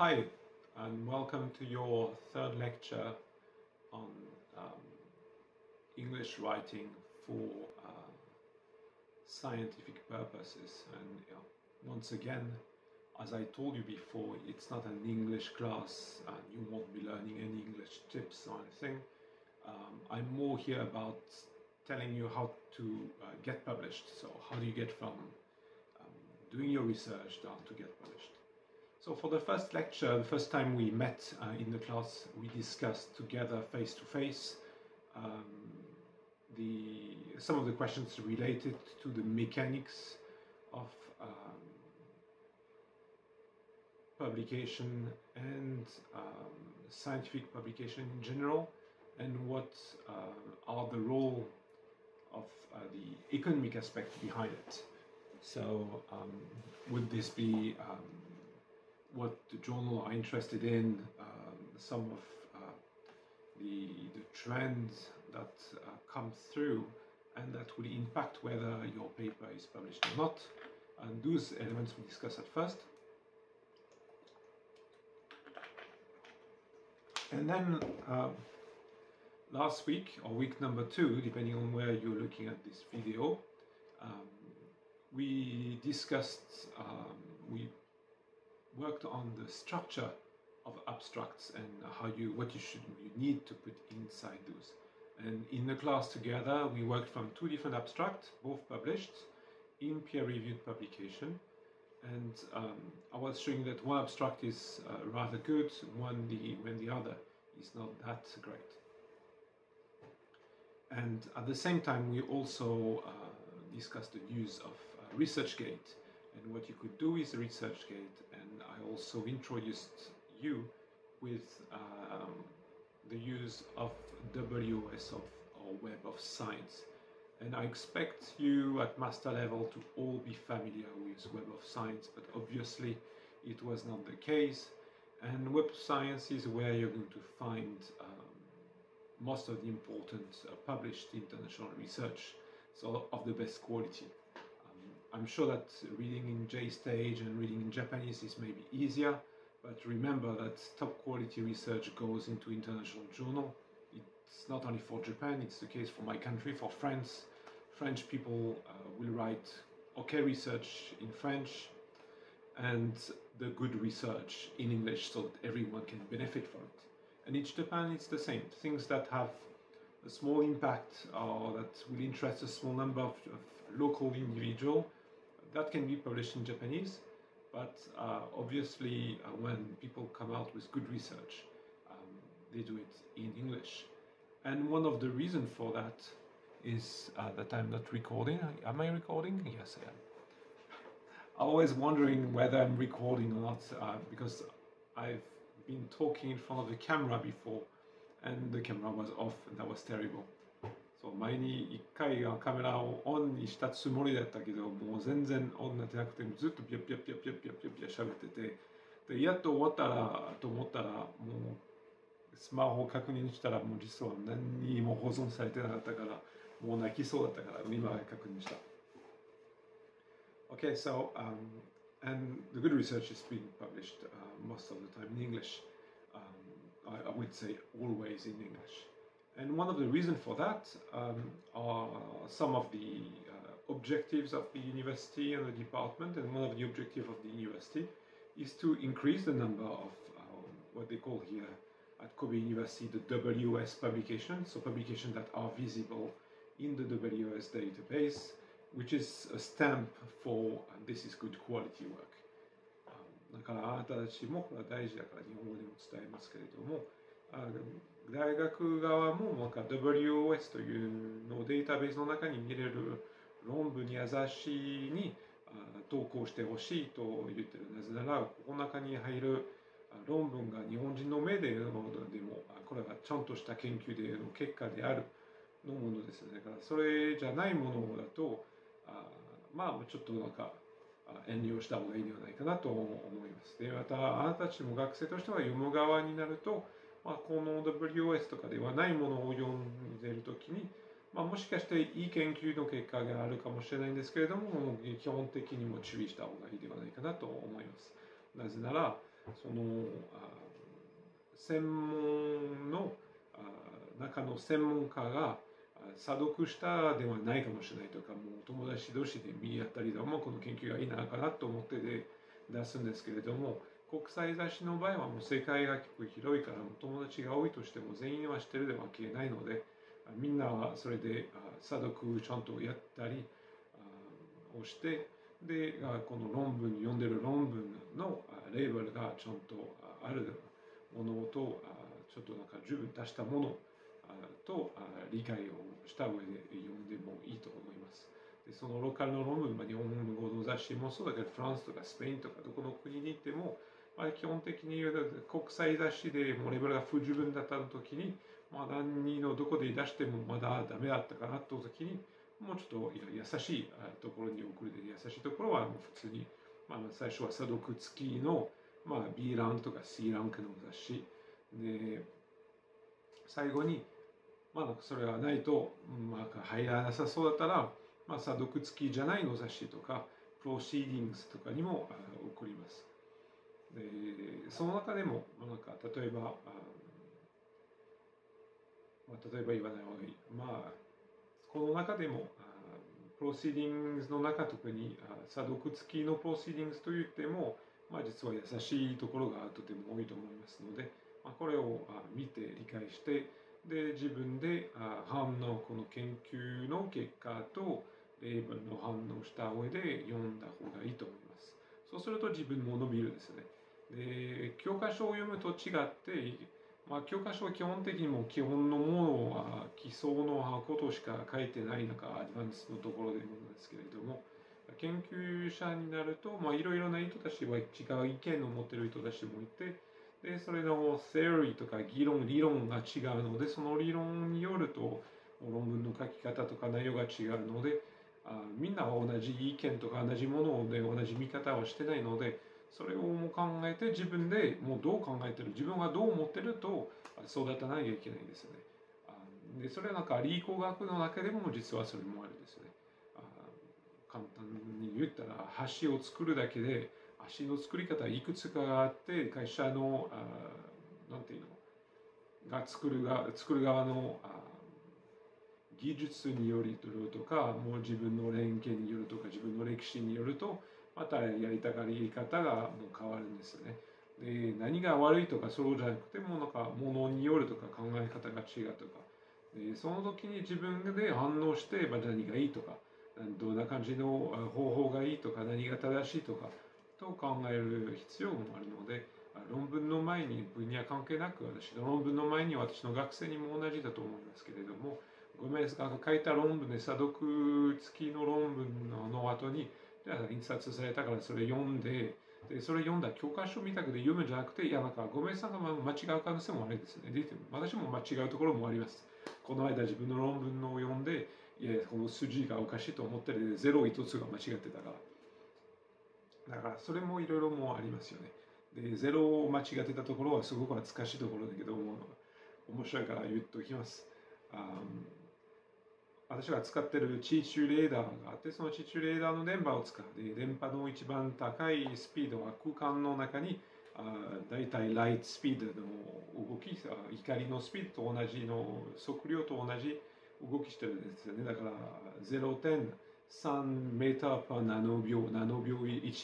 Hi, and welcome to your third lecture on um, English writing for scientific purposes. And once again, as I told you before, it's not an English class and you won't be learning any English tips or anything. I'm more here about telling you how to get published. So how do you get from doing your research down to get published? So for the first lecture, the first time we met in the class, we discussed together face-to-face some of the questions related to the mechanics of publication and scientific publication in general, and what are the role of the economic aspect behind it. So would this be what the journal are interested in, some of the trends that come through and that will impact whether your paper is published or not. And those elements we discuss at first. And then last week, or week number 2, depending on where you're looking at this video, we discussed, we worked on the structure of abstracts and what you need to put inside those. And in the class together, we worked from 2 different abstracts, both published in peer-reviewed publication. And I was showing that one abstract is rather good, when the other is not that great. And at the same time, we also discussed the use of ResearchGate and what you could do with ResearchGate. And I also introduced you with the use of WOS, or Web of Science. And I expect you at master level to all be familiar with Web of Science, but obviously it was not the case. And Web of Science is where you're going to find most of the important published international research, so of the best quality. I'm sure that reading in JSTAGE and reading in Japanese is maybe easier, but remember that top quality research goes into international journal. It's not only for Japan, it's the case for my country, for France. French people will write okay research in French and the good research in English, so that everyone can benefit from it. And in Japan it's the same. Things that have a small impact or that will interest a small number of local individuals, that can be published in Japanese. But obviously when people come out with good research, they do it in English. And one of the reasons for that is that I'm not recording. Am I recording? Yes, I am. I'm always wondering whether I'm recording or not, because I've been talking in front of the camera before and the camera was off, and that was terrible. そう、前に1回カメラをオンにしたつもりだったけど、もう全然オンになってなくて、ずっとピャピャピャピャピャピャピャ喋ってて、でやっと終わったらと思ったら、もうスマホを確認したら、もう実は何にも保存されてなかったから、もう泣きそうだったから、今確認した。Okay, so and the good research is being published most of the time in English. I would say always in English. And one of the reasons for that are some of the objectives of the university and the department. And one of the objectives of the university is to increase the number of what they call here at Kobe University the WS publications, so publications that are visible in the WS database, which is a stamp for this is good quality work. だからあなたたちもこれは大事だから日本語でも伝えますけれども、大学側もなんか WOS というのをデータベースの中に見れる論文や雑誌に投稿してほしいと言ってる。なぜならこの中に入る論文が日本人の目でのものでもこれはちゃんとした研究での結果であるのものですよね。だからそれじゃないものだとまあちょっとなんか遠慮した方がいいのではないかなと思います。でまたあなたたちも学生としては読む側になると、この WOS とかではないものを読んでいるときに、もしかしていい研究の結果があるかもしれないんですけれども、基本的にも注意した方がいいではないかなと思います。なぜならその専門の中の専門家が査読したではないかもしれないとか、もう友達同士で見合ったりでもこの研究がいいなかなと思って出すんですけれども、国際雑誌の場合はもう世界が結構広いから、友達が多いとしても全員は知ってるでは消えないので、みんなはそれで査読ちゃんとやったりをして、でこの読んでる論文のレーベルがちゃんとあるものとちょっとなんか十分出したものと理解をした上で読んでもいいと思います。でそのローカルの論文、日本語の雑誌もそうだけど、フランスとかスペインとかどこの国に行っても、基本的に国際雑誌でもうレベルが不十分だった時に、何のどこで出してもまだダメだったかなと時に、もうちょっと優しいところに送るで、優しいところはもう普通に、最初は査読付きの、B ランクとか C ランクの雑誌で、最後に、それがないと、入らなさそうだったら、査読付きじゃないの雑誌とか、プロシーディングスとかにも送ります。でその中でも、例えば、例えば言わない方がいい。この中でも、プロシーディングスの中、特に査読付きのプロシーディングスといっても、実は優しいところがとても多いと思いますので、これを見て理解して、で自分でこの研究の結果と例文の反応した上で読んだ方がいいと思います。そうすると自分も伸びるですね。で教科書を読むと違って、教科書は基本的にも基本のものは基礎のことしか書いてない中、アドバンスのところでもですけれども、研究者になると、いろいろな人たちは違う意見を持っている人たちもいて、でそれのセオリーとか理論が違うので、その理論によると論文の書き方とか内容が違うので、みんなは同じ意見とか同じもので同じ見方をしてないので、それをも考えて自分でもうどう考えてる、自分がどう思ってると育たなきゃいけないですよね。でそれは理工学の中でも実はそれもあるですね。簡単に言ったら橋を作るだけで、橋の作り方いくつかあって、会社のなんていうのが作る側の技術によるとか、もう自分の連携によるとか、自分の歴史によると、またやりたがり方がもう変わるんですよね。で何が悪いとかそうじゃなくても、ものによるとか考え方が違うとか、でその時に自分で反応して、何がいいとか、どんな感じの方法がいいとか、何が正しいとかと考える必要もあるので、論文の前に分野関係なく、私の論文の前に私の学生にも同じだと思いますけれども、ごめんなさい、書いた論文で査読付きの論文の後に、じゃあ印刷されたからそれ読んで、それ読んだ教科書みたくで読むんじゃなくて、ごめんなさいが間違う可能性もあるんですね。で私も間違うところもあります。この間自分の論文を読んで、この数字がおかしいと思ってるで、ゼロ一つが間違ってたから。だからそれもいろいろもありますよね。で、ゼロを間違ってたところはすごく懐かしいところだけども、面白いから言っておきます。私が使っている地中レーダーがあって、その地中レーダーの電波を使って、電波の一番高いスピードは空間の中にだいたいライトスピードの動き、光のスピードと同じの速量と同じ動きしてるんですよね。だから0.3メーターパーナノ秒、1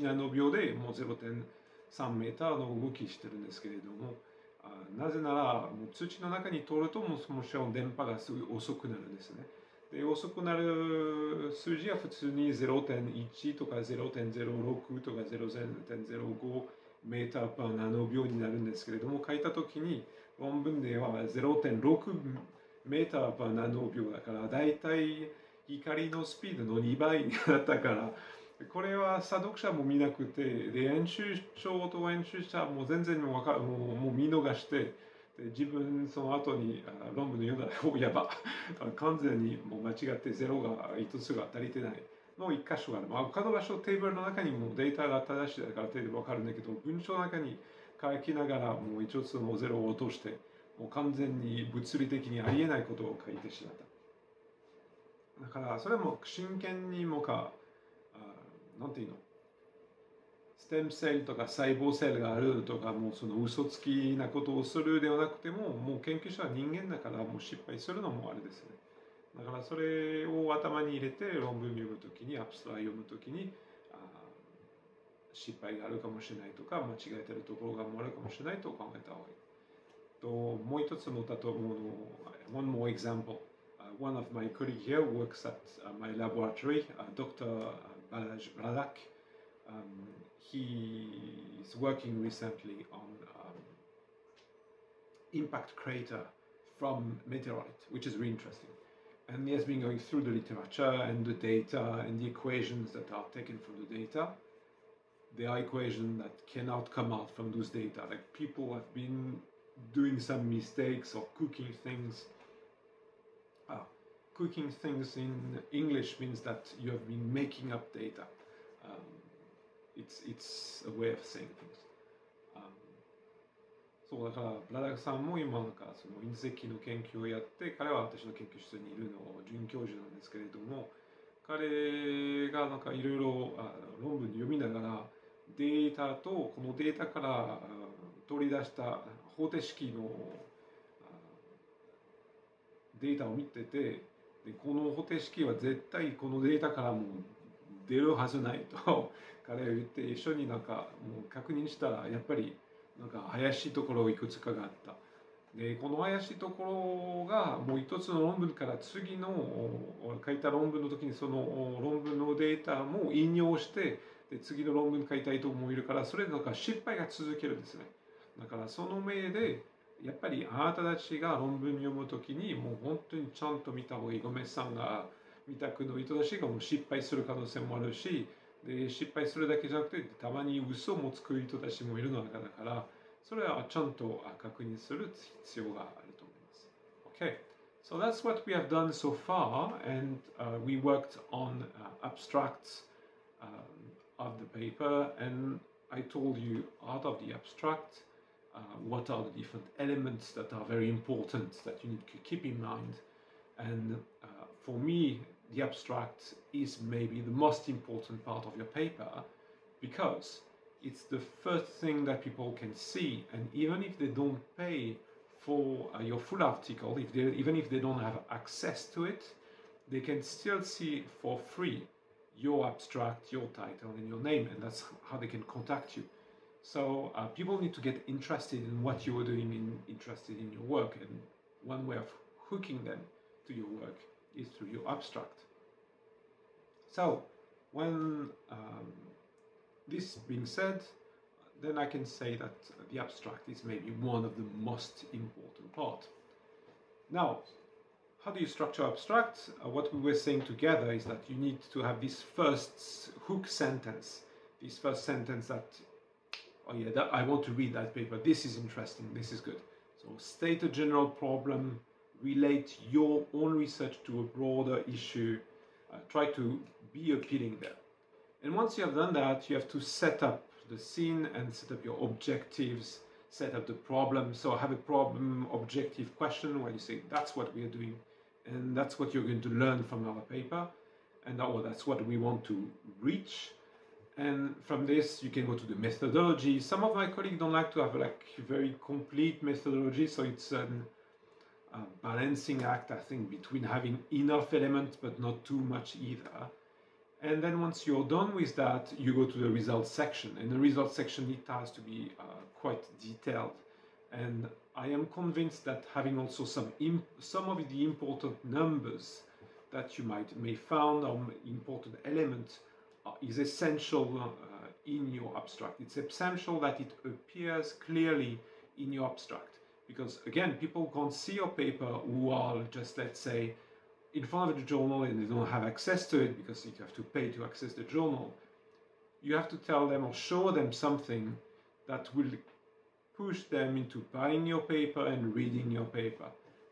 ナノ秒でもう0.3メーターの動きしてるんですけれども、なぜならもう土の中に通るともちろん電波がすごい遅くなるんですね。で遅くなる数字は普通に 0.1 とか 0.06 とか 0.05 メーターパーナノ秒になるんですけれども、書いた時に論文では 0.6 メーターパーナノ秒だから、だいたい光のスピードの2倍になったから、これは査読者も見なくて、で編集長と編集者も全然もう見逃して、自分その後に論文の読んだら、やば完全にもう間違ってゼロが一つが足りてないの一箇所がある。他の場所、テーブルの中にもデータが正しいだから手で分かるんだけど、文章の中に書きながらもう一つのゼロを落として、もう完全に物理的にありえないことを書いてしまった。だからそれも真剣になんていうの、テムセルとか細胞セルがあるとか、もうその嘘つきなことをするではなくても、もう研究者は人間だからもう失敗するのもあれですね。だからそれを頭に入れて論文読むときに、アブストラ読むときに、失敗があるかもしれないとか、間違えてるところがあるかもしれないと考えた方がいい。ともう一つの例えもの、one more example. One of my colleagues here works at my laboratory, Dr. Balaj Bradak. He is working recently on impact crater from meteorite, which is really interesting. And he has been going through the literature and the data and the equations that are taken from the data. There are equations that cannot come out from those data. Like people have been doing some mistakes or cooking things. Cooking things in English means that you have been making up data. It's a way of saying things. そうだからブラダクさんも今なんかその隕石の研究をやって、彼は私の研究室にいるの准教授なんですけれども、彼がなんかいろいろ論文読みながらデータとこのデータから取り出した方程式のデータを見てて、でこの方程式は絶対このデータからも出るはずないと彼は言って、一緒になんかもう確認したらやっぱりなんか怪しいところいくつかがあった。でこの怪しいところがもう一つの論文から次の書いた論文の時にその論文のデータも引用してで次の論文書いたいと思えるから、それなんか失敗が続けるんですね。だからその目でやっぱりあなたたちが論文読む時にもう本当にちゃんと見た方がいい。ゴメスさんが見たくの人たちがもう失敗する可能性もあるし、で失敗するだけじゃなくてたまに嘘もつく人たちもいるのだから、それはちゃんと確認する必要があると思います。Okay, so that's what we have done so far, and we worked on abstracts of the paper, and I told you out of the abstract what are the different elements that are very important that you need to keep in mind. And for me, the abstract is maybe the most important part of your paper because it's the first thing that people can see, and even if they don't pay for your full article, even if they don't have access to it, they can still see for free your abstract, your title, and your name, and that's how they can contact you. So people need to get interested in what you are doing, interested in your work, and one way of hooking them to your work is through your abstract. So when this being said, then I can say that the abstract is maybe one of the most important part. Now, how do you structure abstract? What we were saying together is that you need to have this first hook sentence, this first sentence that, oh yeah, that, I want to read that paper, this is interesting, this is good. So state a general problem, relate your own research to a broader issue, try to be appealing there. And once you have done that, you have to set up the scene and set up your objectives, set up the problem. So have a problem objective question where you say, that's what we are doing, and that's what you're going to learn from our paper, and that's what we want to reach. And from this, you can go to the methodology. Some of my colleagues don't like to have like very complete methodology, so it's a balancing act, I think, between having enough elements but not too much either. And then once you're done with that, you go to the results section. And the results section, it has to be quite detailed. And I am convinced that having also some of the important numbers that you may found or important elements is essential in your abstract. It's essential that it appears clearly in your abstract. Because again, people can't see your paper who are just, let's say, in front of the journal and they don't have access to it because you have to pay to access the journal. You have to tell them or show them something that will push them into buying your paper and reading your paper.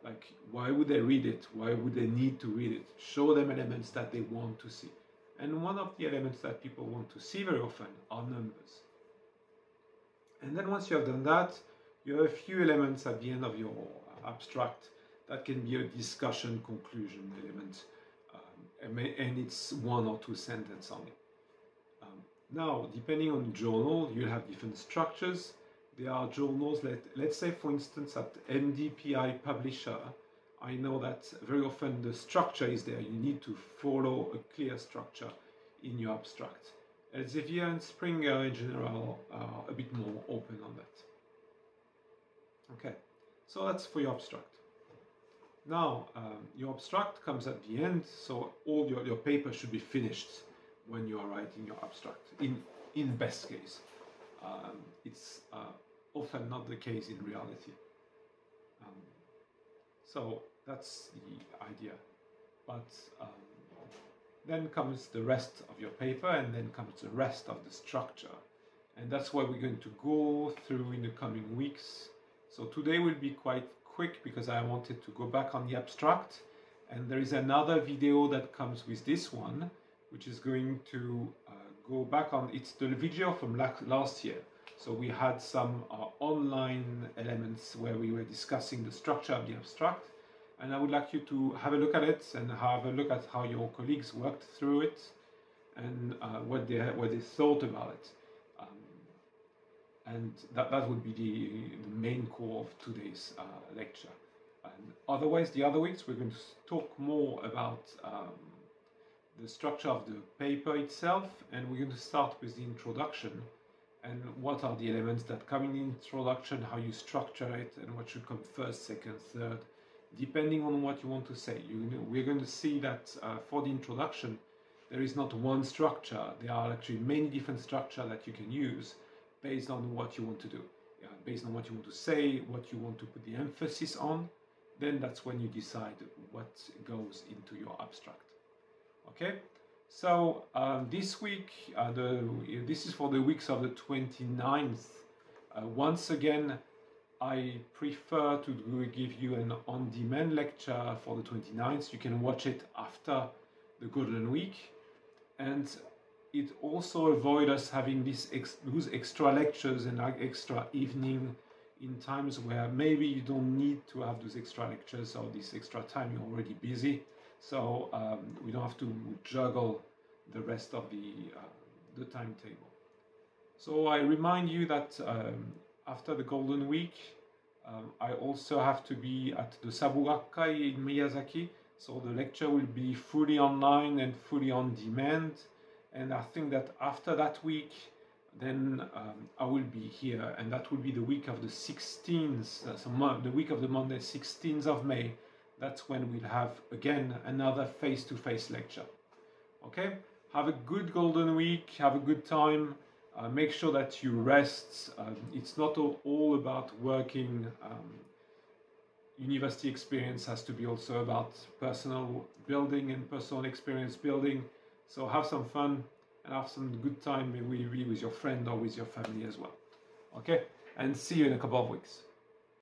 Like, why would they read it? Why would they need to read it? Show them elements that they want to see. And one of the elements that people want to see very often are numbers. And then once you have done that, you have a few elements at the end of your abstract that can be a discussion conclusion element, and it's one or two sentences only. Now, depending on journal, you'll have different structures. There are journals, let's say for instance at MDPI Publisher, I know that very often the structure is there. You need to follow a clear structure in your abstract. Elsevier and Springer in general are a bit more open on that. Okay, so that's for your abstract. Now, your abstract comes at the end, so all your paper should be finished when you are writing your abstract, in best case. It's often not the case in reality. So that's the idea. But then comes the rest of your paper, and then comes the rest of the structure. And that's what we're going to go through in the coming weeks. So today will be quite quick because I wanted to go back on the abstract. And there is another video that comes with this one, which is going to go back on, it's the video from last year. So we had some online elements where we were discussing the structure of the abstract. And I would like you to have a look at it and have a look at how your colleagues worked through it and what they thought about it. And that would be the main core of today's lecture. And otherwise, the other weeks, we're going to talk more about the structure of the paper itself, and we're going to start with the introduction and what are the elements that come in the introduction, how you structure it, and what should come first, second, third, depending on what you want to say. We're going to see that for the introduction, there is not one structure. There are actually many different structures that you can use based on what you want to do, based on what you want to say, what you want to put the emphasis on. Then that's when you decide what goes into your abstract. Okay, so this week, this is for the weeks of the 29th. Once again, I prefer to give you an on-demand lecture for the 29th. You can watch it after the Golden Week. And it also avoids us having those extra lectures and extra evening in times where maybe you don't need to have those extra lectures or this extra time. You're already busy. So we don't have to juggle the rest of the timetable. So I remind you that after the Golden Week, I also have to be at the Saburakai in Miyazaki. So the lecture will be fully online and fully on demand. And I think that after that week, then I will be here. And that will be the week of the 16th, so the week of the Monday, 16th of May. That's when we'll have, again, another face-to-face lecture. Okay? Have a good Golden Week. Have a good time. Make sure that you rest. It's not all about working. University experience has to be also about personal building and personal experience building. So have some fun and have some good time maybe with your friend or with your family as well. Okay? And see you in a couple of weeks.